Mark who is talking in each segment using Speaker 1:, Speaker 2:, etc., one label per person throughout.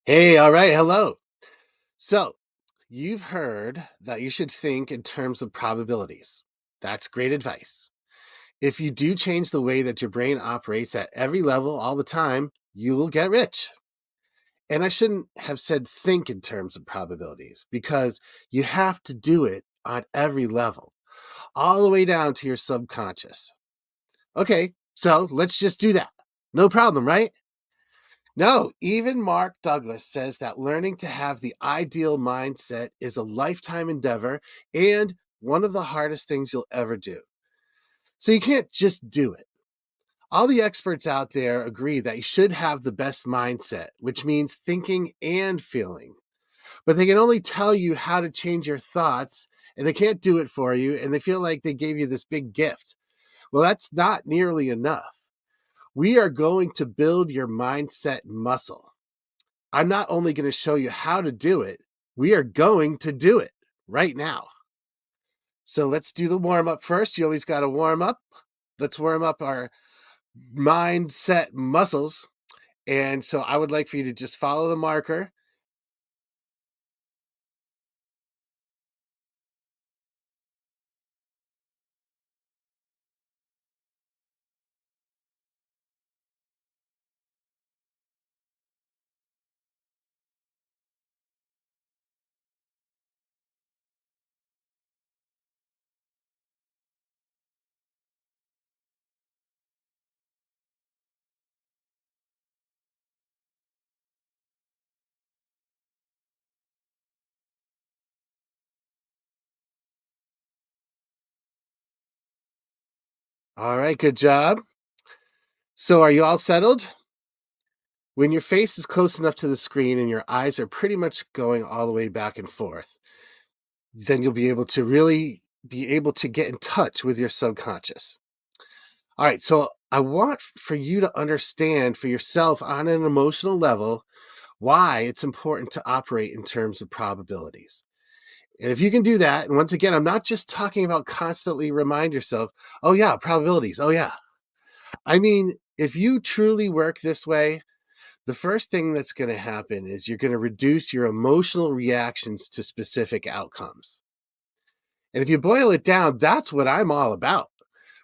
Speaker 1: Hey, all right, hello. So, you've heard that you should think in terms of probabilities. That's great advice. If you do change the way that your brain operates at every level all the time, you will get rich. And I shouldn't have said think in terms of probabilities because you have to do it on every level, all the way down to your subconscious. Okay, so let's just do that. No problem, right? No, even Mark Douglas says that learning to have the ideal mindset is a lifetime endeavor and one of the hardest things you'll ever do. So you can't just do it. All the experts out there agree that you should have the best mindset, which means thinking and feeling. But they can only tell you how to change your thoughts, and they can't do it for you, and they feel like they gave you this big gift. Well, that's not nearly enough. We are going to build your mindset muscle. I'm not only going to show you how to do it, we are going to do it right now. So let's do the warm up first. You always got to warm up. Let's warm up our mindset muscles. And so I would like for you to just follow the marker. All right, good job. So are you all settled? When your face is close enough to the screen and your eyes are pretty much going all the way back and forth, then you'll be able to really be able to get in touch with your subconscious. All right, so I want for you to understand for yourself on an emotional level why it's important to operate in terms of probabilities. And if you can do that, and once again, I'm not just talking about constantly remind yourself, oh yeah, probabilities, oh yeah. I mean, if you truly work this way, the first thing that's going to happen is you're going to reduce your emotional reactions to specific outcomes. And if you boil it down, that's what I'm all about.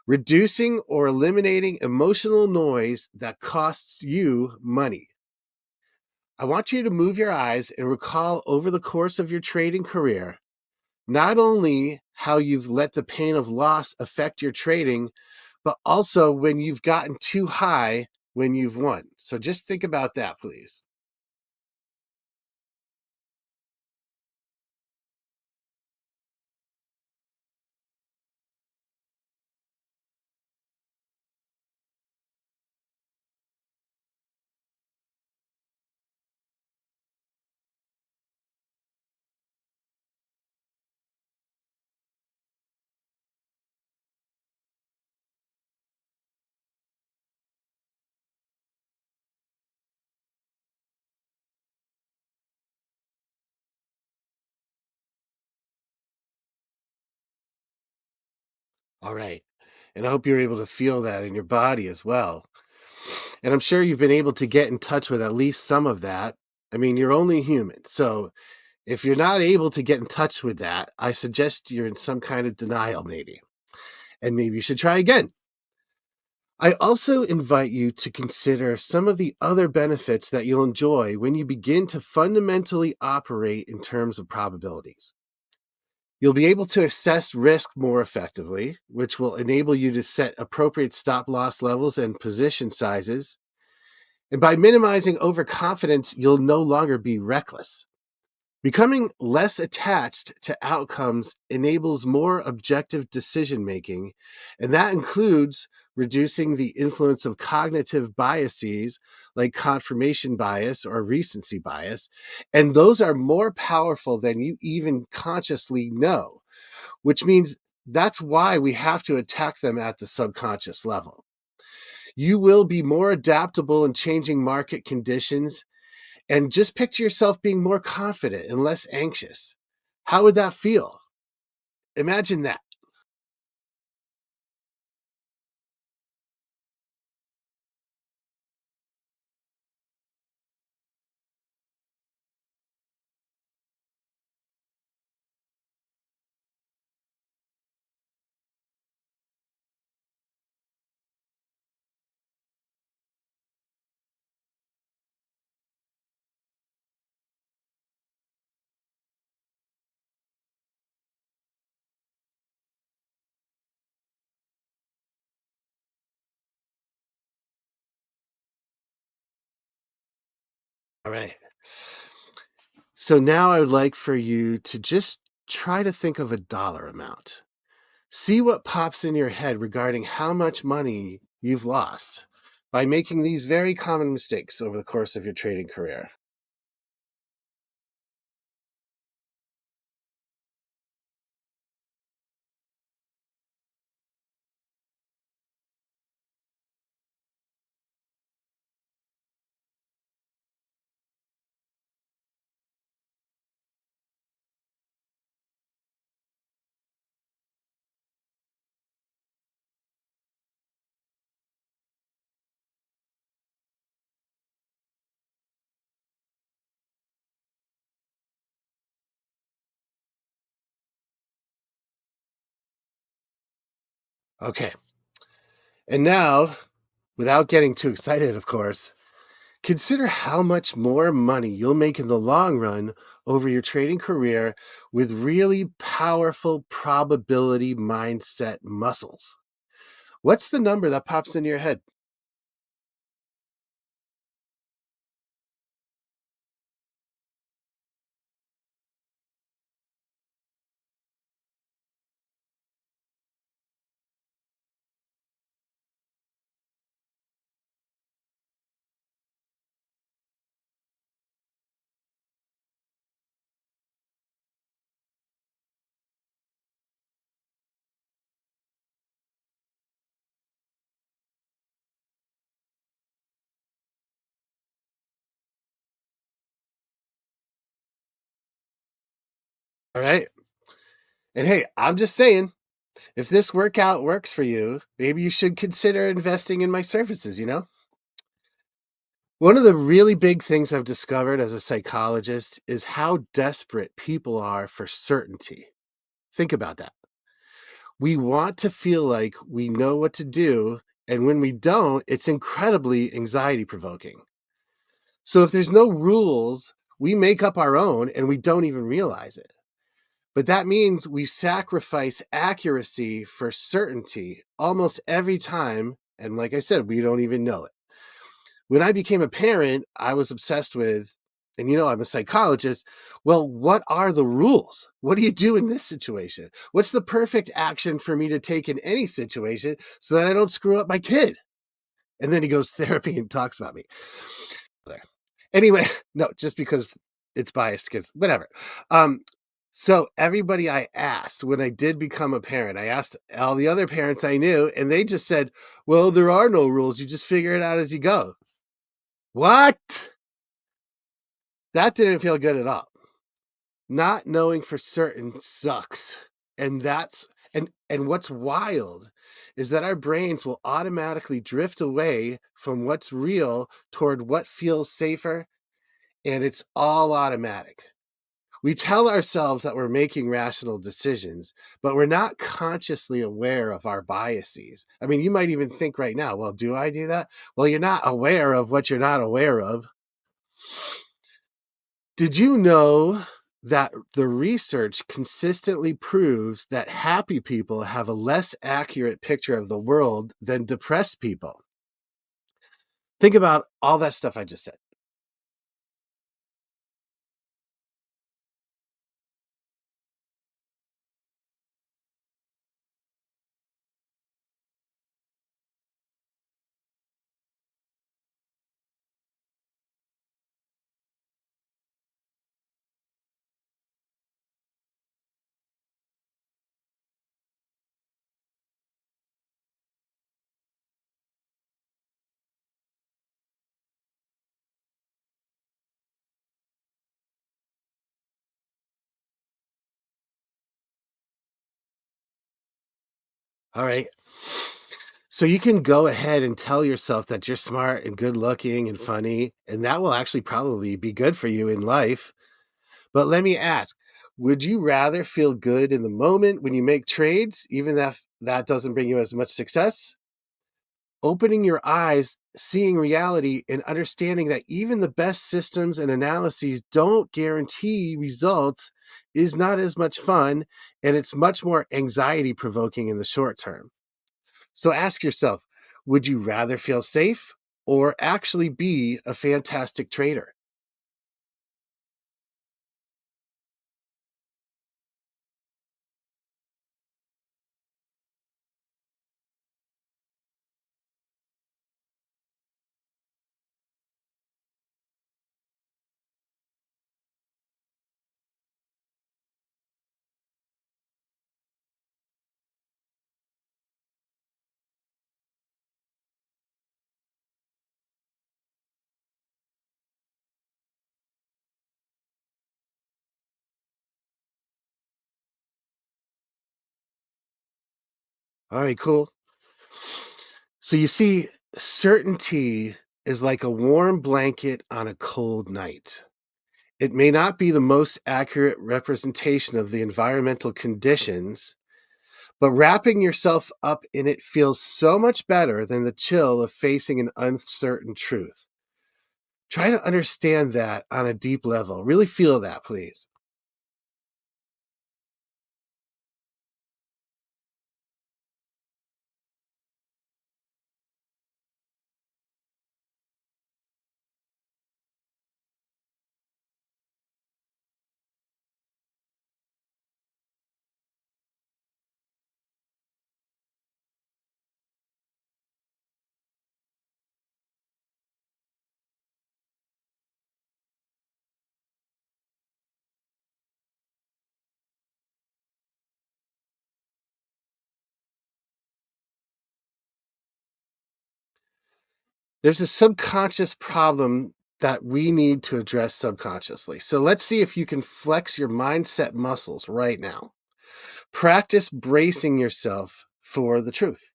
Speaker 1: Reducing or eliminating emotional noise that costs you money. I want you to move your eyes and recall over the course of your trading career, not only how you've let the pain of loss affect your trading, but also when you've gotten too high when you've won. So just think about that, please. All right. And I hope you're able to feel that in your body as well. And I'm sure you've been able to get in touch with at least some of that. I mean, you're only human. So if you're not able to get in touch with that, I suggest you're in some kind of denial, maybe. And maybe you should try again. I also invite you to consider some of the other benefits that you'll enjoy when you begin to fundamentally operate in terms of probabilities. You'll be able to assess risk more effectively, which will enable you to set appropriate stop loss levels and position sizes. And by minimizing overconfidence, you'll no longer be reckless. Becoming less attached to outcomes enables more objective decision making, and that includes reducing the influence of cognitive biases like confirmation bias or recency bias. And those are more powerful than you even consciously know, which means that's why we have to attack them at the subconscious level. You will be more adaptable in changing market conditions, and just picture yourself being more confident and less anxious. How would that feel? Imagine that. All right. So now I would like for you to just try to think of a dollar amount. See what pops in your head regarding how much money you've lost by making these very common mistakes over the course of your trading career. Okay. And now, without getting too excited, of course, consider how much more money you'll make in the long run over your trading career with really powerful probability mindset muscles. What's the number that pops into your head? All right. And hey, I'm just saying, if this workout works for you, maybe you should consider investing in my services. One of the really big things I've discovered as a psychologist is how desperate people are for certainty. Think about that. We want to feel like we know what to do, and when we don't, it's incredibly anxiety provoking. So if there's no rules, we make up our own and we don't even realize it. But that means we sacrifice accuracy for certainty almost every time. And like I said, we don't even know it. When I became a parent, I was obsessed with, and I'm a psychologist. Well, what are the rules? What do you do in this situation? What's the perfect action for me to take in any situation so that I don't screw up my kid? And then he goes therapy and talks about me. There. Anyway, no, just because it's biased, because whatever. Um, so everybody I asked when I did become a parent, I asked all the other parents I knew, and they just said, "Well, there are no rules. You just figure it out as you go." What? That didn't feel good at all. Not knowing for certain sucks. And what's wild is that our brains will automatically drift away from what's real toward what feels safer, and it's all automatic. We tell ourselves that we're making rational decisions, but we're not consciously aware of our biases. I mean, you might even think right now, well, do I do that? Well, you're not aware of what you're not aware of. Did you know that the research consistently proves that happy people have a less accurate picture of the world than depressed people? Think about all that stuff I just said. All right. So you can go ahead and tell yourself that you're smart and good looking and funny, and that will actually probably be good for you in life. But let me ask, would you rather feel good in the moment when you make trades, even if that doesn't bring you as much success? Opening your eyes, seeing reality, and understanding that even the best systems and analyses don't guarantee results is not as much fun, and it's much more anxiety provoking in the short term. So ask yourself, would you rather feel safe or actually be a fantastic trader? All right, cool. So you see, certainty is like a warm blanket on a cold night. It may not be the most accurate representation of the environmental conditions, but wrapping yourself up in it feels so much better than the chill of facing an uncertain truth. Try to understand that on a deep level. Really feel that, please. There's a subconscious problem that we need to address subconsciously. So let's see if you can flex your mindset muscles right now. Practice bracing yourself for the truth.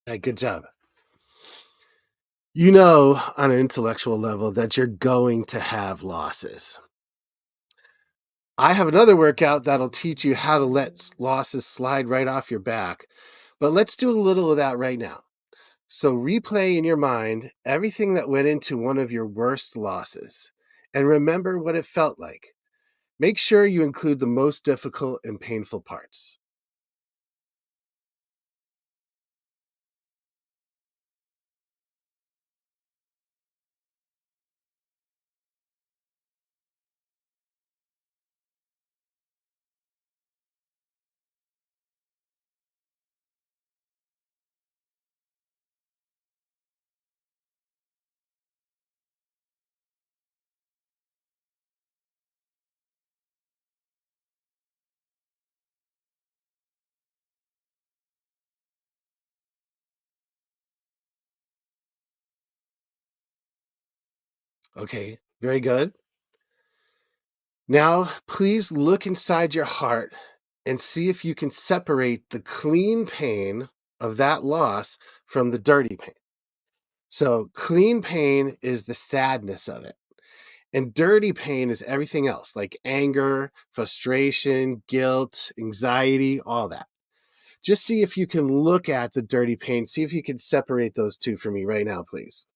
Speaker 1: Hey, good job. You know, on an intellectual level, that you're going to have losses. I have another workout that'll teach you how to let losses slide right off your back. But let's do a little of that right now. So replay in your mind everything that went into one of your worst losses and remember what it felt like. Make sure you include the most difficult and painful parts. Okay, very good. Now, please look inside your heart and see if you can separate the clean pain of that loss from the dirty pain. So, clean pain is the sadness of it. And dirty pain is everything else, like anger, frustration, guilt, anxiety, all that. Just see if you can look at the dirty pain. See if you can separate those two for me right now, please.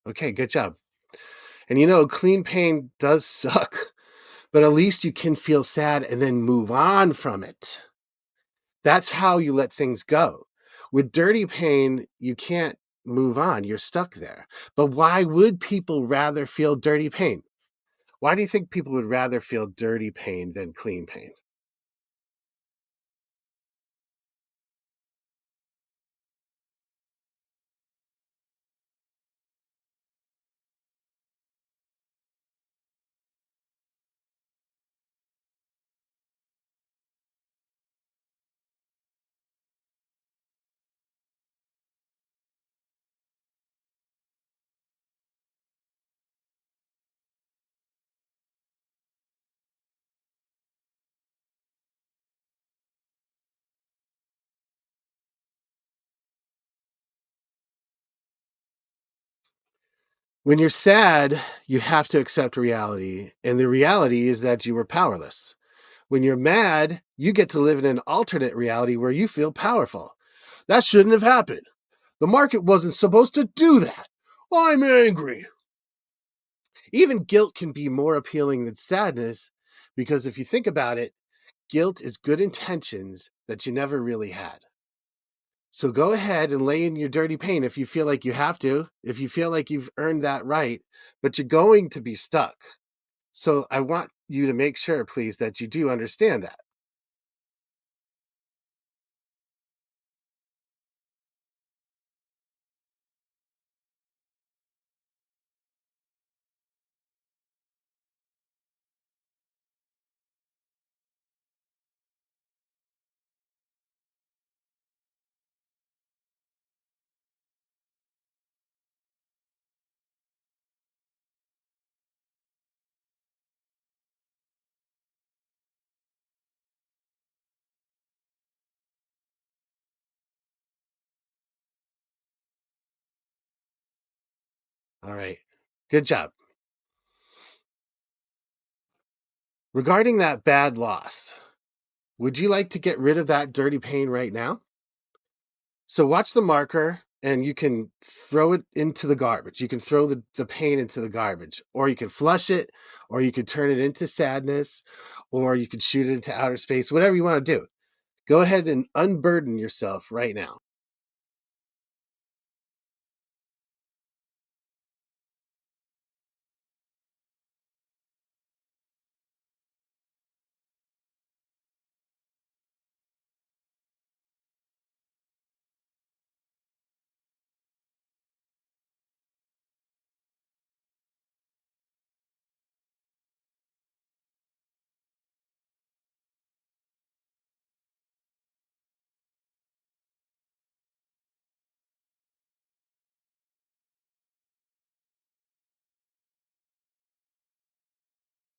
Speaker 1: Okay, good job. And you know, clean pain does suck, but at least you can feel sad and then move on from it. That's how you let things go. With dirty pain, you can't move on. You're stuck there. But why would people rather feel dirty pain? Why do you think people would rather feel dirty pain than clean pain? When you're sad, you have to accept reality, and the reality is that you were powerless. When you're mad, you get to live in an alternate reality where you feel powerful. That shouldn't have happened. The market wasn't supposed to do that. I'm angry. Even guilt can be more appealing than sadness because if you think about it, guilt is good intentions that you never really had. So go ahead and lay in your dirty pain if you feel like you have to, if you feel like you've earned that right, but you're going to be stuck. So I want you to make sure, please, that you do understand that. All right. Good job. Regarding that bad loss, would you like to get rid of that dirty pain right now? So watch the marker and you can throw it into the garbage. You can throw the pain into the garbage, or you can flush it, or you can turn it into sadness, or you can shoot it into outer space, whatever you want to do. Go ahead and unburden yourself right now.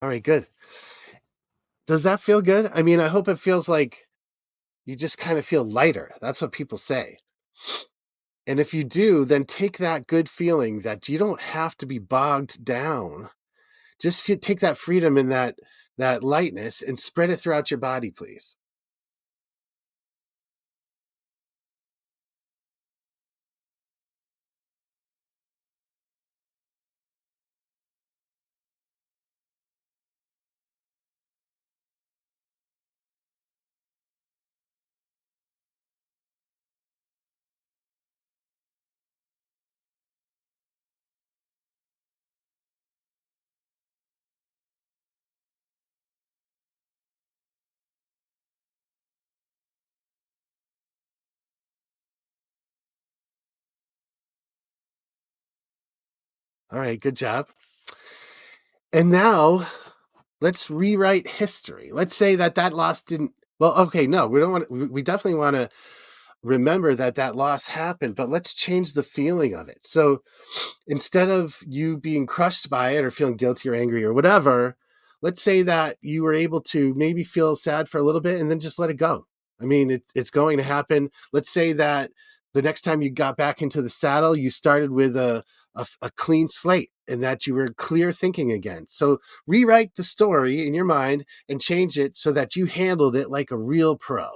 Speaker 1: All right, good. Does that feel good? I mean, I hope it feels like you just kind of feel lighter. That's what people say. And if you do, then take that good feeling that you don't have to be bogged down. Just take that freedom and that lightness and spread it throughout your body, please. All right, good job. And now let's rewrite history. Let's say that loss didn't. Well, okay, no, we don't want. We definitely want to remember that loss happened, but let's change the feeling of it. So instead of you being crushed by it or feeling guilty or angry or whatever, let's say that you were able to maybe feel sad for a little bit and then just let it go. I mean, it's going to happen. Let's say that the next time you got back into the saddle, you started with a clean slate and that you were clear thinking again. So rewrite the story in your mind and change it so that you handled it like a real pro.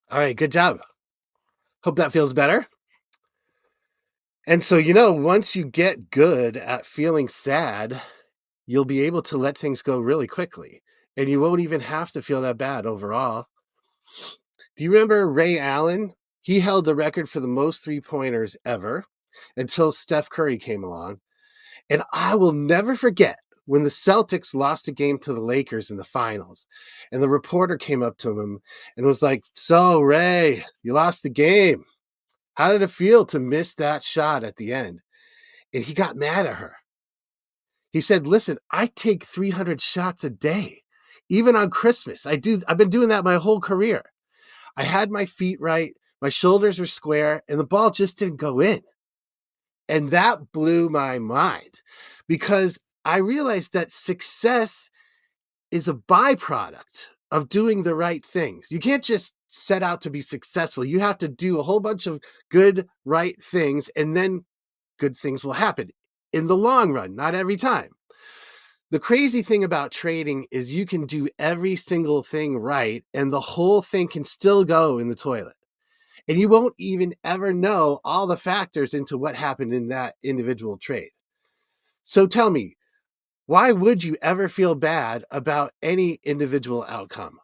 Speaker 1: All right, good job. Hope that feels better. And so, once you get good at feeling sad, you'll be able to let things go really quickly. And you won't even have to feel that bad overall. Do you remember Ray Allen? He held the record for the most three pointers ever until Steph Curry came along. And I will never forget when the Celtics lost a game to the Lakers in the finals. And the reporter came up to him and was like, "So, Ray, you lost the game. How did it feel to miss that shot at the end?" And he got mad at her. He said, "Listen, I take 300 shots a day, even on Christmas. I've been doing that my whole career. I had my feet right, my shoulders were square, and the ball just didn't go in." And that blew my mind because I realized that success is a byproduct of doing the right things. You can't just set out to be successful. You have to do a whole bunch of good, right things, and then good things will happen in the long run, not every time. The crazy thing about trading is you can do every single thing right, and the whole thing can still go in the toilet. And you won't even ever know all the factors into what happened in that individual trade. So tell me, why would you ever feel bad about any individual outcome?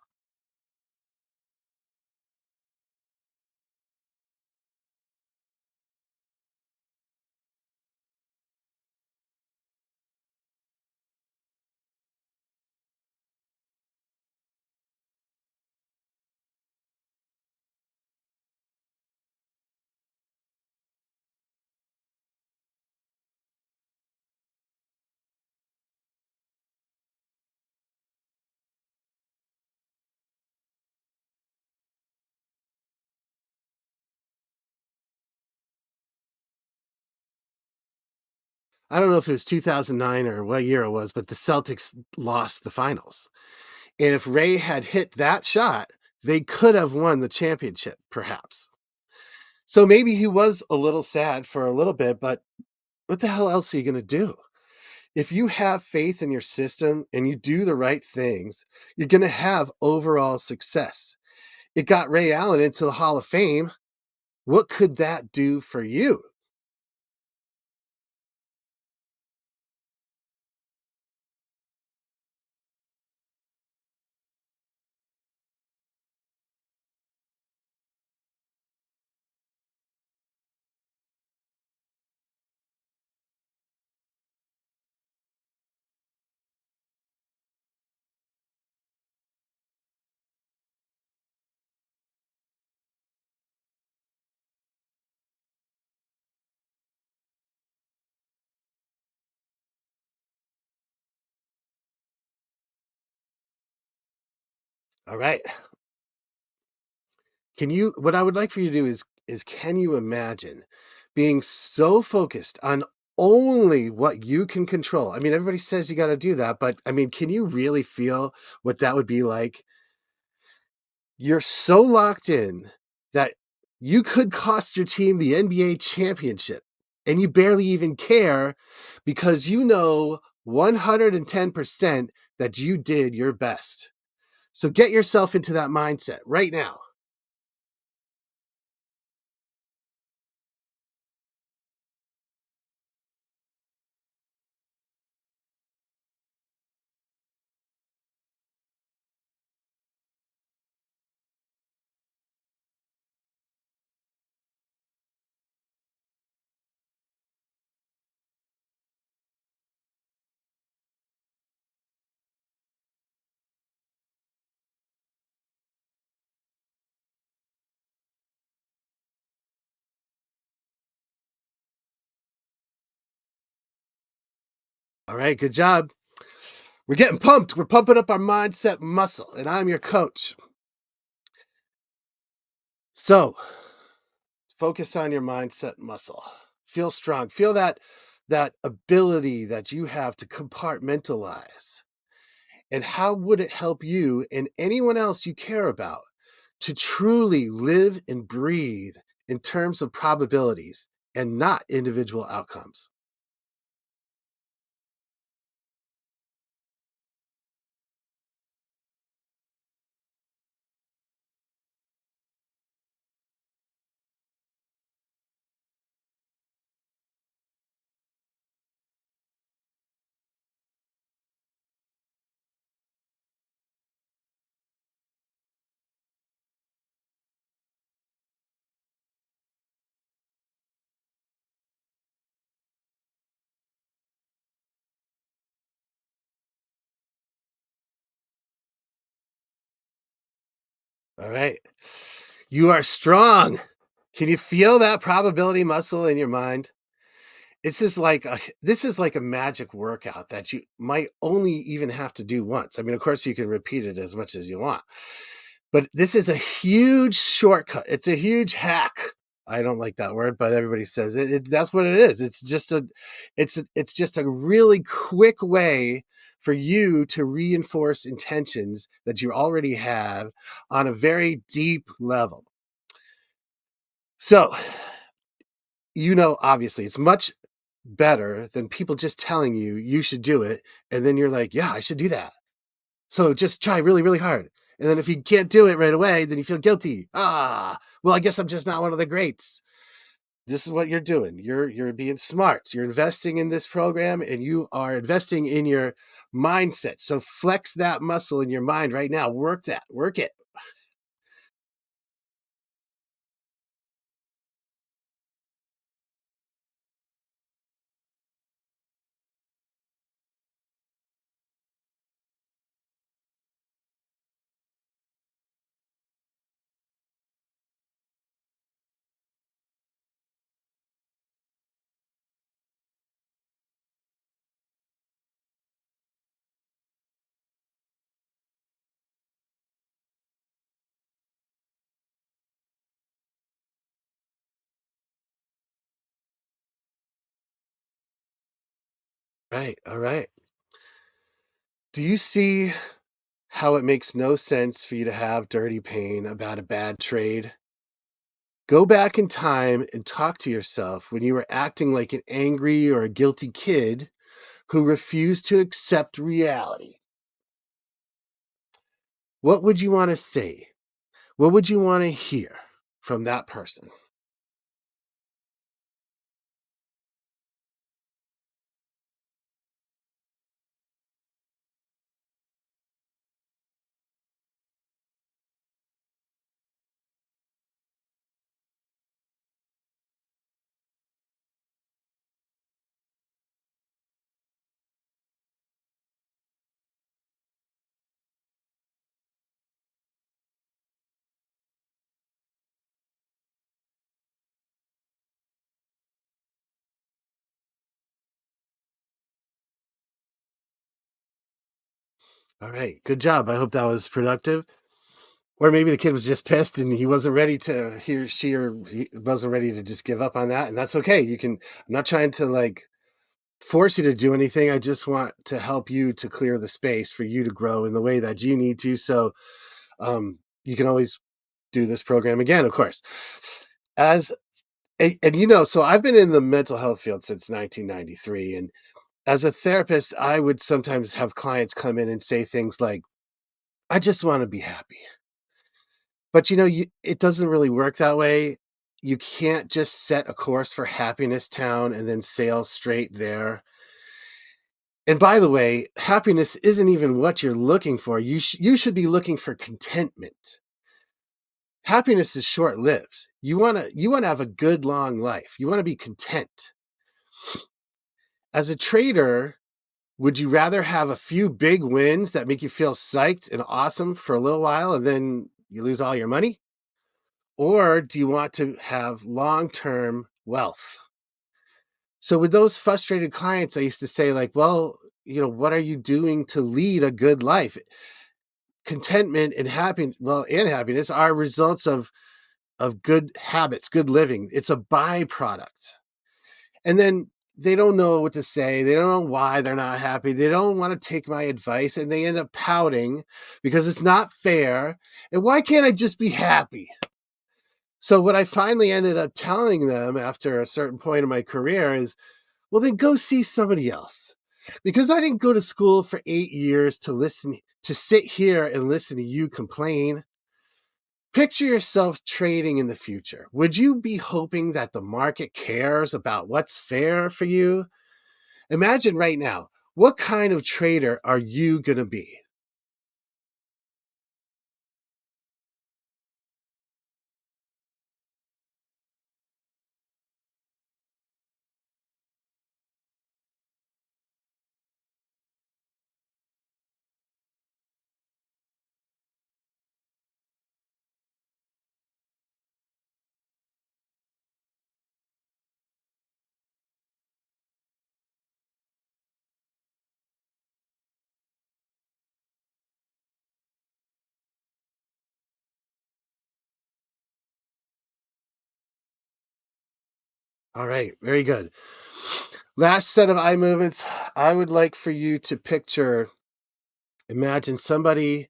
Speaker 1: I don't know if it was 2009 or what year it was, but the Celtics lost the finals. And if Ray had hit that shot, they could have won the championship, perhaps. So maybe he was a little sad for a little bit, but what the hell else are you going to do? If you have faith in your system and you do the right things, you're going to have overall success. It got Ray Allen into the Hall of Fame. What could that do for you? All right. What I would like for you to do is can you imagine being so focused on only what you can control? I mean, everybody says you got to do that, but I mean, can you really feel what that would be like? You're so locked in that you could cost your team the NBA championship and you barely even care because you know 110% that you did your best. So get yourself into that mindset right now. All right, good job. We're getting pumped. We're pumping up our mindset muscle, and I'm your coach. So focus on your mindset muscle. Feel strong. Feel that ability that you have to compartmentalize. And how would it help you and anyone else you care about to truly live and breathe in terms of probabilities and not individual outcomes? All right. You are strong. Can you feel that probability muscle in your mind? This is like a magic workout that you might only even have to do once. I mean, of course, you can repeat it as much as you want, but this is a huge shortcut. It's a huge hack. I don't like that word, but everybody says it. That's what it is. It's just a really quick way for you to reinforce intentions that you already have on a very deep level. So, obviously, it's much better than people just telling you you should do it. And then you're like, yeah, I should do that. So just try really, really hard. And then if you can't do it right away, then you feel guilty. Well, I guess I'm just not one of the greats. This is what you're doing. You're being smart. You're investing in this program and you are investing in your mindset. So flex that muscle in your mind right now. Work that. Work it. Right. All right. Do you see how it makes no sense for you to have dirty pain about a bad trade? Go back in time and talk to yourself when you were acting like an angry or a guilty kid who refused to accept reality. What would you want to say? What would you want to hear from that person? All right, good job. I hope that was productive. Or maybe the kid was just pissed and he wasn't ready to, she or he wasn't ready to just give up on that. And that's okay. I'm not trying to force you to do anything. I just want to help you to clear the space for you to grow in the way that you need to. So you can always do this program again, of course. As and so I've been in the mental health field since 1993, and as a therapist, I would sometimes have clients come in and say things like, "I just want to be happy," but it doesn't really work that way. You can't just set a course for happiness town and then sail straight there. And by the way, happiness isn't even what you're looking for. You should be looking for contentment. Happiness is short-lived. You want to have a good long life. You want to be content. As a trader, would you rather have a few big wins that make you feel psyched and awesome for a little while and then you lose all your money? Or do you want to have long-term wealth? So with those frustrated clients, I used to say well, what are you doing to lead a good life? Contentment and happiness are results of good habits, good living. It's a byproduct. And then they don't know what to say. They don't know why they're not happy. They don't want to take my advice and they end up pouting because it's not fair. And why can't I just be happy? So what I finally ended up telling them after a certain point in my career is, well, then go see somebody else. Because I didn't go to school for 8 years to sit here and listen to you complain. Picture yourself trading in the future. Would you be hoping that the market cares about what's fair for you? Imagine right now, what kind of trader are you going to be? All right, very good. Last set of eye movements. I would like for you to imagine somebody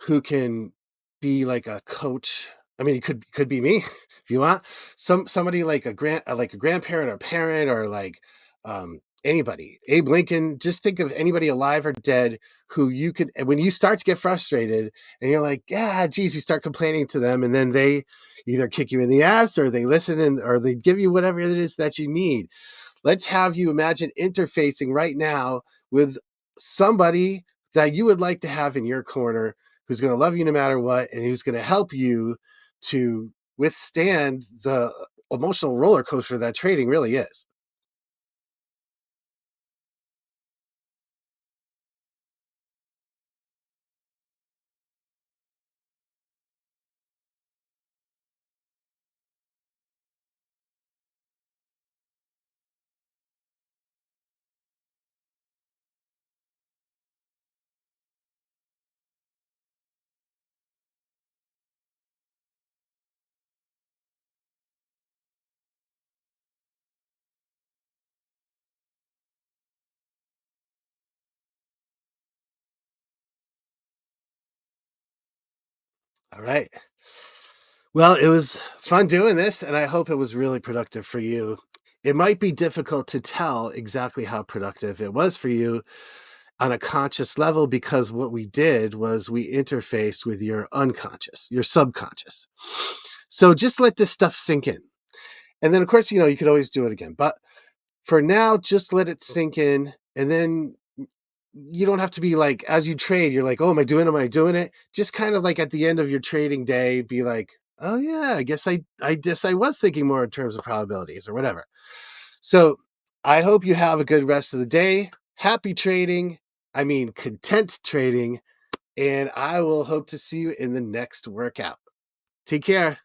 Speaker 1: who can be like a coach. I mean, it could be me if you want. Somebody like like a grandparent or parent or like anybody. Abe Lincoln. Just think of anybody alive or dead who you could. When you start to get frustrated and you're like, yeah, geez, you start complaining to them, and then they either kick you in the ass or they listen and or they give you whatever it is that you need. Let's have you imagine interfacing right now with somebody that you would like to have in your corner who's going to love you no matter what and who's going to help you to withstand the emotional roller coaster that trading really is. All right. Well, it was fun doing this, and I hope it was really productive for you. It might be difficult to tell exactly how productive it was for you on a conscious level because what we did was we interfaced with your unconscious, your subconscious. So just let this stuff sink in. And then, of course, you could always do it again. But for now, just let it sink in. And then you don't have to be like, as you trade, you're like, oh, am I doing it? Am I doing it? Just kind of like at the end of your trading day, be like, oh, yeah, I guess I was thinking more in terms of probabilities or whatever. So I hope you have a good rest of the day. Happy trading. I mean, content trading. And I will hope to see you in the next workout. Take care.